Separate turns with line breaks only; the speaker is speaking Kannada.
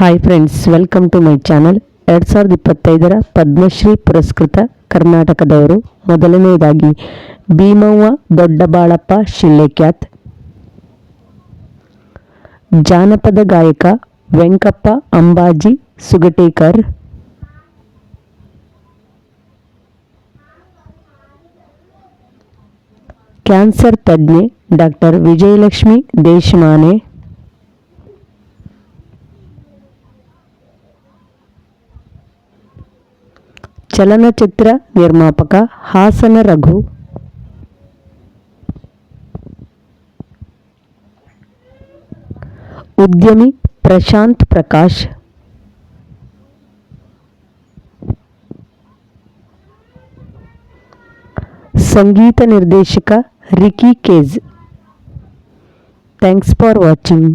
Hi friends, welcome to my channel. 2025 Padmashri ಪುರಸ್ಕೃತ ಕರ್ನಾಟಕದವರು. ಮೊದಲನೆಯದಾಗಿ ಭೀಮವ್ವ ದೊಡ್ಡಬಾಳಪ್ಪ ಶಿಳ್ಳೆಕ್ಯಾತ್, ಜಾನಪದ ಗಾಯಕ ವೆಂಕಪ್ಪ ಅಂಬಾಜಿ ಸುಗಟೇಕರ್, ಕ್ಯಾನ್ಸರ್ ತಜ್ಞೆ ಡಾಕ್ಟರ್ ವಿಜಯಲಕ್ಷ್ಮಿ ದೇಶಮಾನೆ, ಚಲನಚಿತ್ರ ನಿರ್ಮಾಪಕ ಹಾಸನ ರಘು, ಉದ್ಯಮಿ ಪ್ರಶಾಂತ್ ಪ್ರಕಾಶ್, ಸಂಗೀತ ನಿರ್ದೇಶಕ Ricky Kej. Thanks for watching.